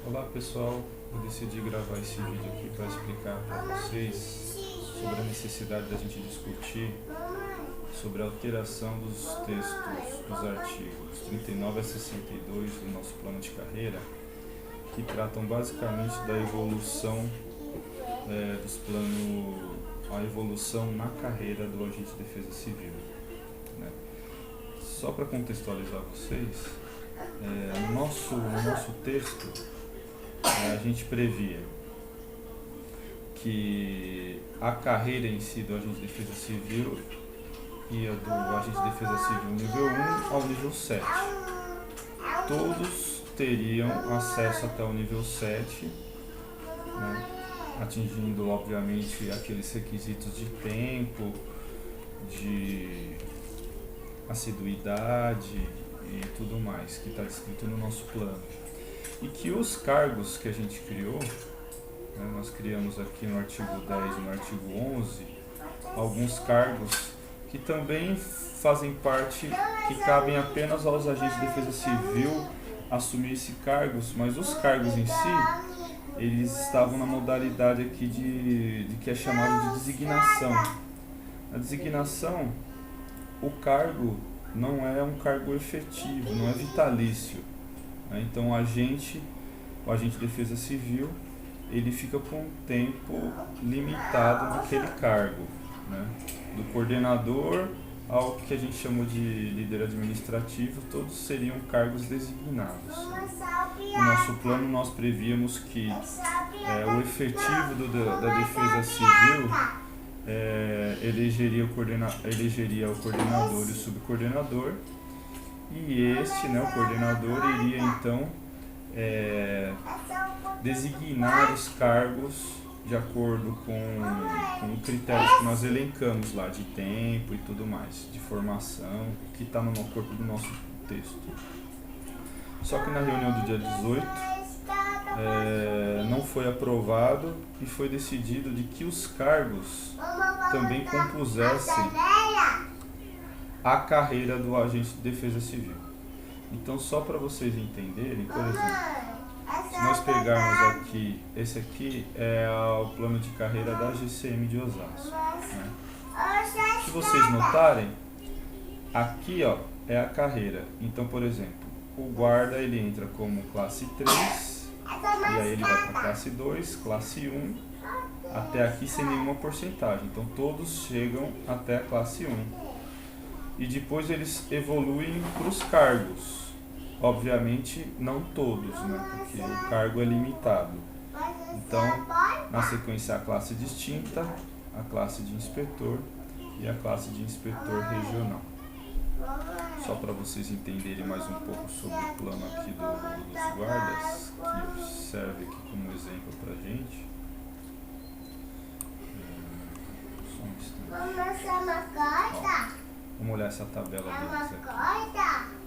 Olá pessoal, eu decidi gravar esse vídeo aqui para explicar para vocês sobre a necessidade da gente discutir sobre a alteração dos textos dos artigos 39 a 62 do nosso plano de carreira, que tratam basicamente da evolução dos planos, a evolução na carreira do agente de defesa civil, né? Só para contextualizar vocês, no nosso texto, a gente previa que a carreira em si do agente de defesa civil ia do agente de defesa civil nível 1 ao nível 7. Todos teriam acesso até o nível 7, né, atingindo obviamente aqueles requisitos de tempo, de assiduidade e tudo mais que está descrito no nosso plano. E que os cargos que a gente criou, né, nós criamos aqui no artigo 10 e no artigo 11, alguns cargos que também fazem parte, que cabem apenas aos agentes de defesa civil assumir esses cargos, mas os cargos em si, eles estavam na modalidade aqui de que é chamado de designação. A designação, o cargo não é um cargo efetivo, não é vitalício. Então o agente de defesa civil, ele fica por um tempo limitado naquele cargo, né? Do coordenador ao que a gente chamou de líder administrativo, todos seriam cargos designados. No nosso plano nós prevíamos que o efetivo da defesa civil elegeria o coordenador e o subcoordenador, e este, o coordenador, iria então designar os cargos de acordo com critérios que nós elencamos lá, de tempo e tudo mais, de formação, que está no corpo do nosso texto. Só que na reunião do dia 18 não foi aprovado e foi decidido de que os cargos também compusessem a carreira do agente de defesa civil. Então, só para vocês entenderem, por exemplo, se nós pegarmos aqui, esse aqui é o plano de carreira da GCM de Osasco, né? Se vocês notarem, aqui é a carreira. Então, por exemplo, o guarda, ele entra como classe 3, e aí ele vai para classe 2, classe 1, até aqui sem nenhuma porcentagem. Então todos chegam até a classe 1. E depois eles evoluem para os cargos. Obviamente não todos, né? Porque o cargo é limitado. Então, na sequência, a classe distinta, a classe de inspetor e a classe de inspetor regional. Só para vocês entenderem mais um pouco sobre o plano aqui dos guardas, que serve aqui como exemplo para a gente. Vamos olhar essa tabela deles aqui.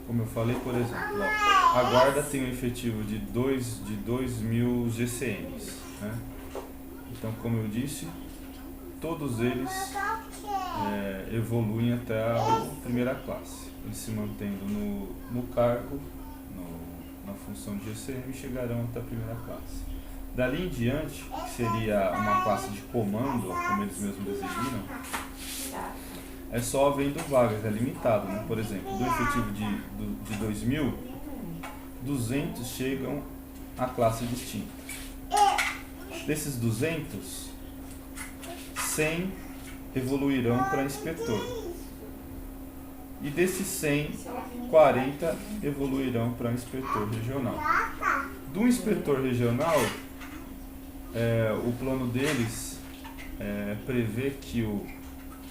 Como eu falei, por exemplo, a guarda tem um efetivo de 2.000 GCMs, né? Então, como eu disse, todos eles evoluem até a primeira classe. Eles se mantendo no cargo, na função de GCM, chegarão até a primeira classe. Dali em diante, que seria uma classe de comando, como eles mesmos designam, é só havendo vagas, é limitado, né? Por exemplo, do efetivo de 2.000, 200 chegam à classe distinta. Desses 200, 100 evoluirão para inspetor. E desses 100, 40 evoluirão para inspetor regional. Do inspetor regional, o plano deles prevê que o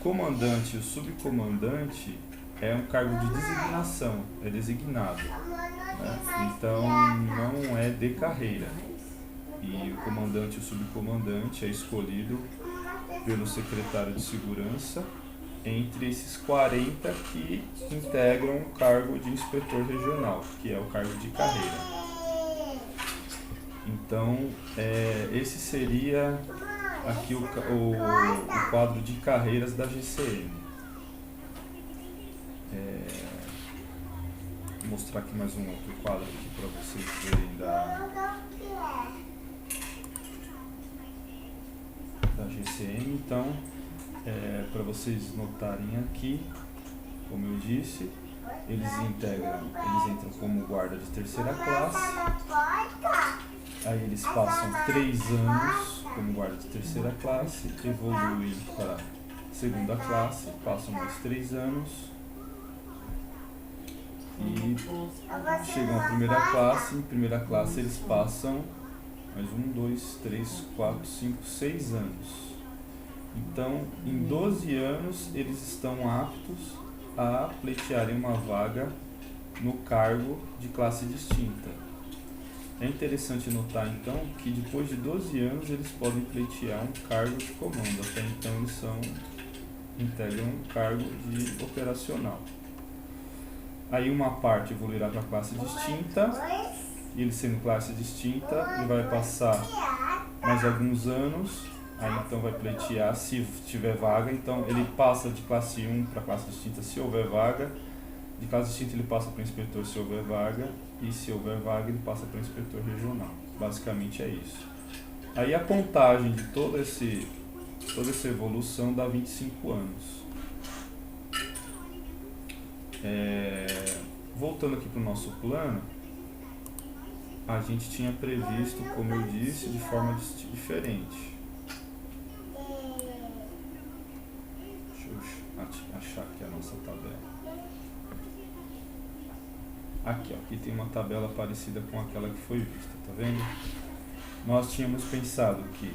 comandante e o subcomandante é um cargo de designação, é designado, né? Então não é de carreira. E o comandante e o subcomandante é escolhido pelo secretário de segurança entre esses 40 que integram o cargo de inspetor regional, que é o cargo de carreira. Então, esse seria aqui o quadro de carreiras da GCM. Vou mostrar aqui mais um outro quadro aqui para vocês verem da GCM. Então, para vocês notarem aqui, como eu disse, eles entram como guarda de terceira classe, aí eles passam 3 anos como guarda de terceira classe, evoluem para segunda classe, passam mais 3 anos e chegam à primeira classe. Em primeira classe eles passam mais 1, 2, 3, 4, 5, 6 anos. Então, em 12 anos, eles estão aptos a pleitearem uma vaga no cargo de classe distinta. É interessante notar, então, que depois de 12 anos, eles podem pleitear um cargo de comando. Até então, eles integram um cargo de operacional. Aí, uma parte evoluirá para classe distinta. E ele sendo classe distinta, ele vai passar mais alguns anos. Aí então vai pleitear se tiver vaga. Então ele passa de classe 1 para classe distinta se houver vaga. De classe distinta ele passa para inspetor se houver vaga. E se houver vaga ele passa para inspetor regional. Basicamente é isso. Aí a contagem de toda essa evolução dá 25 anos. Voltando aqui para o nosso plano, a gente tinha previsto, como eu disse, de forma diferente. Deixa eu achar aqui a nossa tabela. Aqui, ó, aqui tem uma tabela parecida com aquela que foi vista, tá vendo? Nós tínhamos pensado que,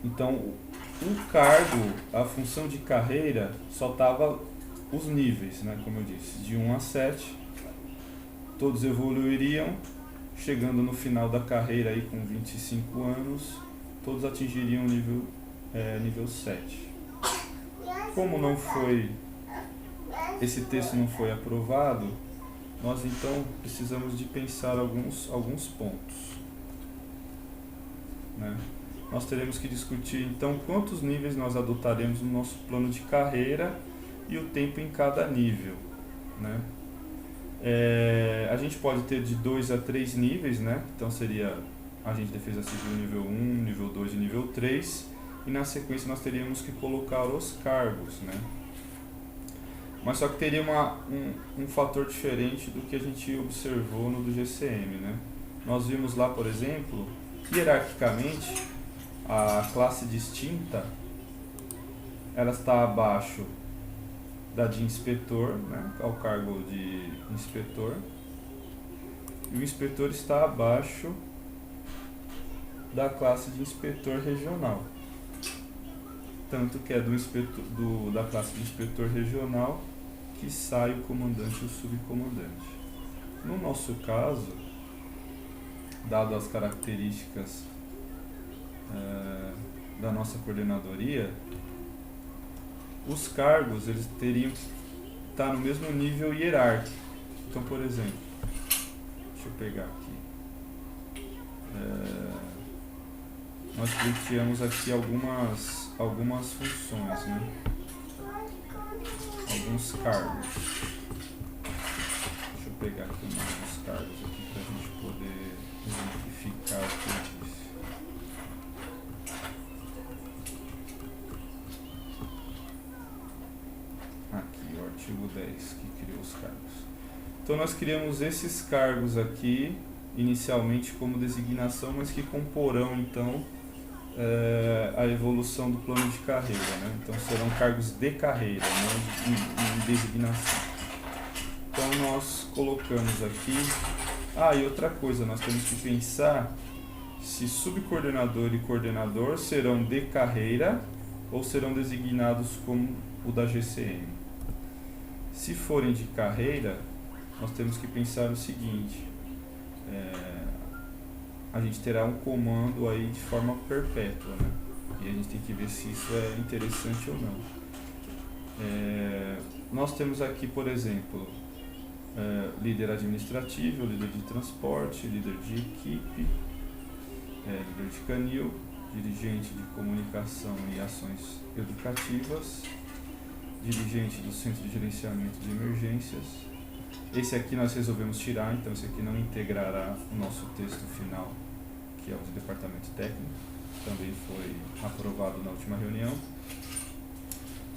então, o cargo, a função de carreira, só estava os níveis, né, como eu disse, de 1 a 7, todos evoluiriam, chegando no final da carreira aí com 25 anos, todos atingiriam o nível 7. Como não foi, esse texto não foi aprovado, nós então precisamos de pensar alguns pontos, né? Nós teremos que discutir então quantos níveis nós adotaremos no nosso plano de carreira e o tempo em cada nível, né? A gente pode ter de 2 a 3 níveis, né? Então seria agente de defesa civil nível 1, nível 2 e nível 3. E na sequência nós teríamos que colocar os cargos, né? Mas só que teria um fator diferente do que a gente observou no do GCM, né? Nós vimos lá, por exemplo, hierarquicamente, a classe distinta, ela está abaixo da de inspetor, né? Ao cargo de inspetor. E o inspetor está abaixo da classe de inspetor regional. Tanto que é da classe de inspetor regional que sai o comandante e o subcomandante. No nosso caso, dado as características da nossa coordenadoria, os cargos eles teriam que estar no mesmo nível hierárquico. Então, por exemplo, deixa eu pegar aqui. Nós pleiteamos aqui algumas funções, né? Alguns cargos. Deixa eu pegar aqui uns cargos aqui para a gente poder exemplificar o que eu disse. Aqui, o artigo 10 que criou os cargos. Então nós criamos esses cargos aqui inicialmente como designação, mas que comporão então a evolução do plano de carreira, né? Então serão cargos de carreira, não em designação. Então nós colocamos aqui. E outra coisa, nós temos que pensar se subcoordenador e coordenador serão de carreira ou serão designados como o da GCM. Se forem de carreira, nós temos que pensar o seguinte: a gente terá um comando aí de forma perpétua, né? E a gente tem que ver se isso é interessante ou não. Nós temos aqui, por exemplo, líder administrativo, líder de transporte, líder de equipe, líder de canil, dirigente de comunicação e ações educativas, dirigente do Centro de Gerenciamento de Emergências. Esse aqui nós resolvemos tirar, então esse aqui não integrará o nosso texto final, que é o de departamento técnico. também foi aprovado na última reunião.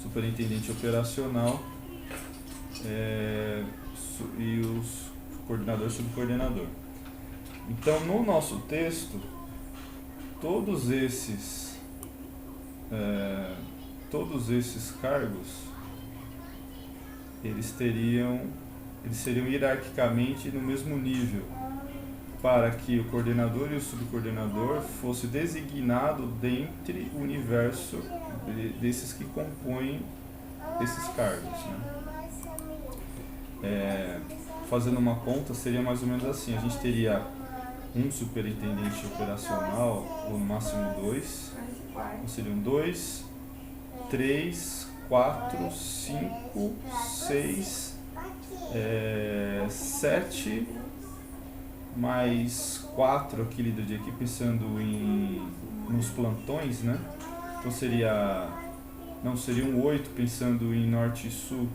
Superintendente operacional e os coordenador e subcoordenador. Então, no nosso texto, todos esses cargos, eles seriam hierarquicamente no mesmo nível, para que o coordenador e o subcoordenador fosse designado dentre o universo desses que compõem esses cargos, né? Fazendo uma conta, seria mais ou menos assim: a gente teria um superintendente operacional, ou no máximo 2, então seriam 2, 3, 4, 5, 6, 7, mais 4 aqui líder de equipe, pensando nos plantões, né? Então seriam 8 pensando em norte e sul.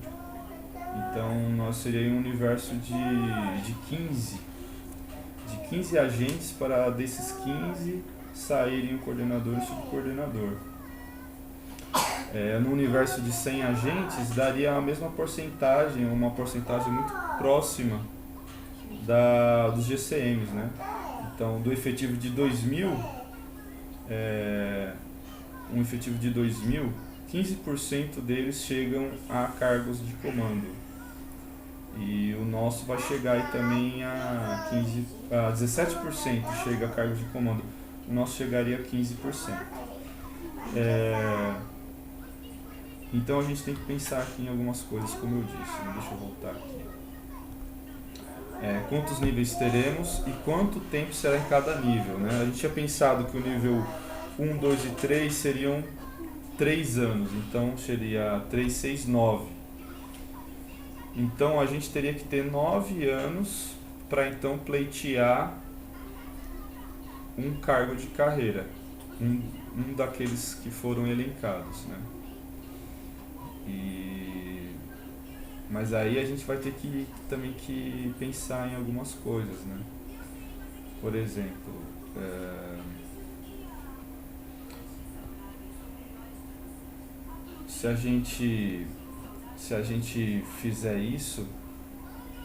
Então nós seria um universo de 15 agentes, para desses 15 saírem o coordenador e o subcoordenador. No universo de 100 agentes, daria a mesma porcentagem, uma porcentagem muito próxima dos GCMs, né? Então, do efetivo de 2.000, um efetivo de 2.000, 15% deles chegam a cargos de comando. E o nosso vai chegar aí também a 17% chega a cargos de comando. O nosso chegaria a 15%. Então a gente tem que pensar aqui em algumas coisas, como eu disse, né? Deixa eu voltar aqui. Quantos níveis teremos e quanto tempo será em cada nível, né? A gente tinha pensado que o nível 1, 2 e 3 seriam 3 anos, então seria 3, 6, 9. Então a gente teria que ter 9 anos para então pleitear um cargo de carreira, um daqueles que foram elencados, né? Mas aí a gente vai ter que também que pensar em algumas coisas, né? Por exemplo, se a gente fizer isso,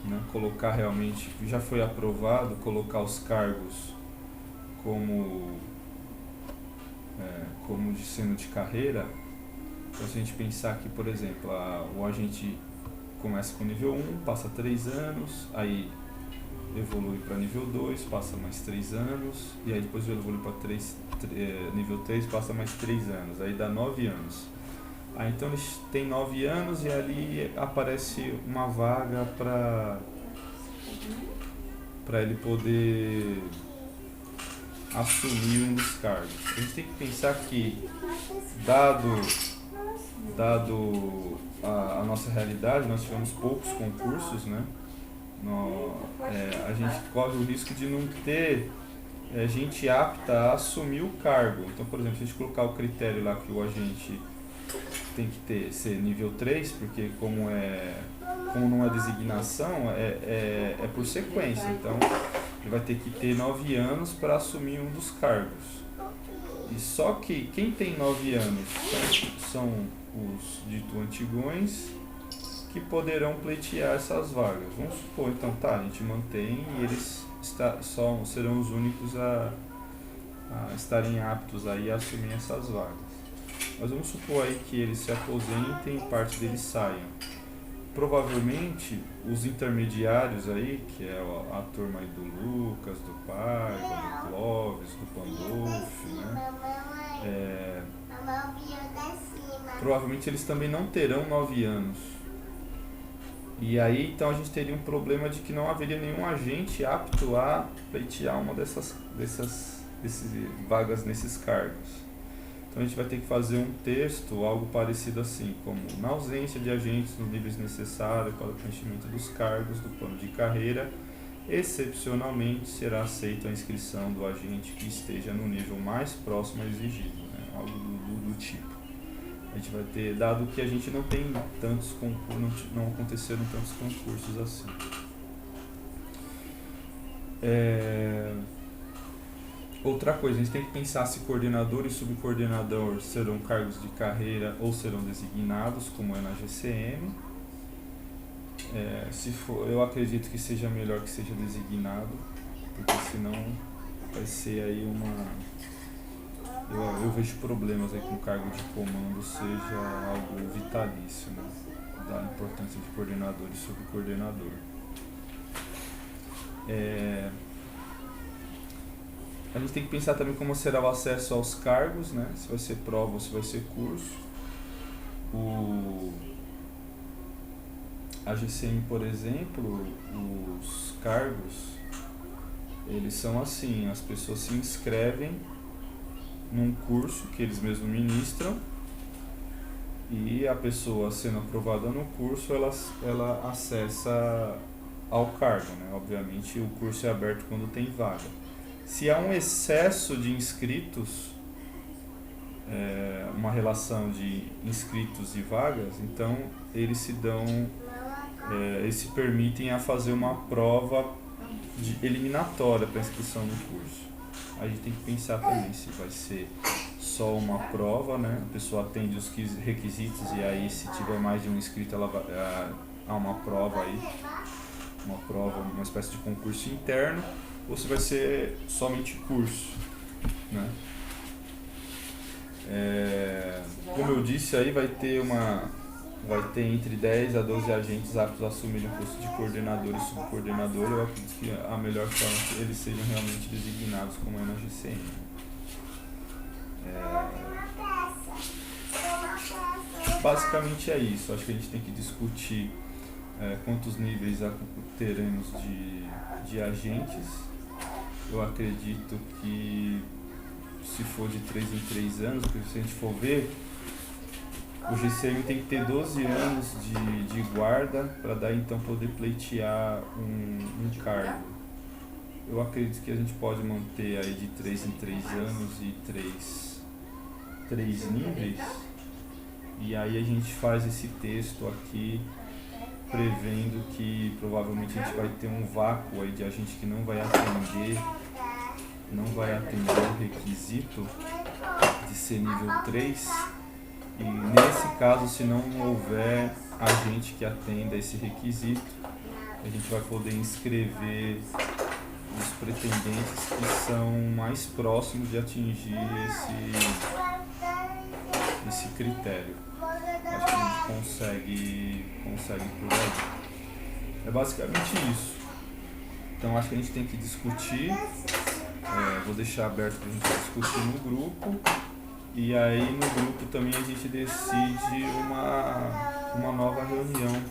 né, colocar realmente, já foi aprovado, colocar os cargos como de sendo de carreira. Então, se a gente pensar que, por exemplo, o agente começa com nível 1, passa 3 anos, aí evolui para nível 2, passa mais 3 anos, e aí depois evolui para nível 3, passa mais 3 anos, aí dá 9 anos. Então eles têm 9 anos e ali aparece uma vaga para ele poder assumir um dos cargos. A gente tem que pensar que, dado a nossa realidade, nós tivemos poucos concursos, né? A gente corre o risco de não ter gente apta a assumir o cargo. Então, por exemplo, se a gente colocar o critério lá que o agente tem que ser nível 3, porque como não é designação, é por sequência. Então, ele vai ter que ter 9 anos para assumir um dos cargos. E só que quem tem 9 anos são os dito antigões, que poderão pleitear essas vagas. Vamos supor, então, a gente mantém e eles serão os únicos a estarem aptos aí a assumir essas vagas. Mas vamos supor aí que eles se aposentem e parte deles saiam. Provavelmente os intermediários aí, que é a turma aí do Lucas, do Paiva, do Clóvis, do Pandolfi, né? Provavelmente eles também não terão 9 anos. E aí então a gente teria um problema de que não haveria nenhum agente apto a pleitear uma dessas vagas nesses cargos. Então a gente vai ter que fazer um texto, algo parecido assim, como: na ausência de agentes nos níveis necessários para o preenchimento dos cargos do plano de carreira, excepcionalmente será aceita a inscrição do agente que esteja no nível mais próximo ao exigido, né? Algo do tipo. A gente vai ter, dado que a gente não tem tantos concursos, não aconteceram tantos concursos assim. Outra coisa, a gente tem que pensar se coordenador e subcoordenador serão cargos de carreira ou serão designados, como é na GCM. Se for, eu acredito que seja melhor que seja designado, porque senão vai ser aí eu vejo problemas aí com o cargo de comando seja algo vitalício, né? Da importância de coordenador e subcoordenador. A gente tem que pensar também como será o acesso aos cargos, né? Se vai ser prova ou se vai ser curso. A GCM, por exemplo, os cargos, eles são assim, as pessoas se inscrevem num curso que eles mesmos ministram e a pessoa sendo aprovada no curso, ela acessa ao cargo, né? Obviamente o curso é aberto quando tem vaga. Se há um excesso de inscritos, uma relação de inscritos e vagas, então eles se permitem a fazer uma prova eliminatória para inscrição no curso. A gente tem que pensar também se vai ser só uma prova, né? A pessoa atende os requisitos e aí se tiver mais de um inscrito há uma prova aí, uma espécie de concurso interno, ou se vai ser somente curso, né? Como eu disse, aí vai ter entre 10 a 12 agentes aptos a assumir o posto de coordenador e subcoordenador. Eu acredito que a melhor forma é que eles sejam realmente designados como é na GCM. Basicamente é isso. Acho que a gente tem que discutir quantos níveis teremos de agentes. Eu acredito que se for de 3 em 3 anos, porque se a gente for ver, o GCM tem que ter 12 anos de guarda para daí então poder pleitear um cargo. Eu acredito que a gente pode manter aí de 3 em 3 anos e 3 níveis. E aí a gente faz esse texto aqui prevendo que provavelmente a gente vai ter um vácuo aí de agente que não vai atender o requisito de ser nível 3. E nesse caso, se não houver agente que atenda esse requisito, a gente vai poder inscrever os pretendentes que são mais próximos de atingir esse critério. Acho que a gente consegue por aí. É basicamente isso. Então acho que a gente tem que discutir. Vou deixar aberto para a gente discutir no grupo. E aí no grupo também a gente decide uma nova reunião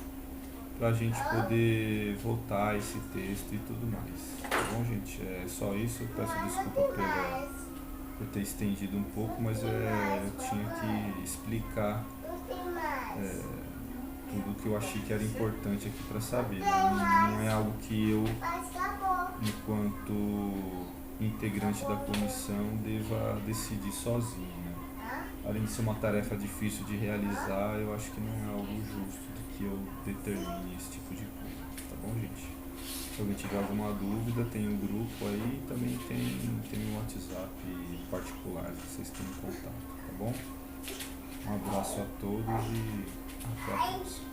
para a gente poder votar esse texto e tudo mais. Tá bom, gente? É só isso. Eu peço desculpa por ter estendido um pouco, mas eu tinha que explicar tudo que eu achei que era importante aqui para saber. Né? Não é algo que eu, enquanto integrante da comissão, deva decidir sozinho. Né? Além de ser uma tarefa difícil de realizar, eu acho que não é algo justo de que eu determine esse tipo de coisa. Tá bom, gente? Se alguém tiver alguma dúvida, tem um grupo aí e também tem um WhatsApp particular que vocês têm contato, tá bom? Um abraço a todos e até a próxima.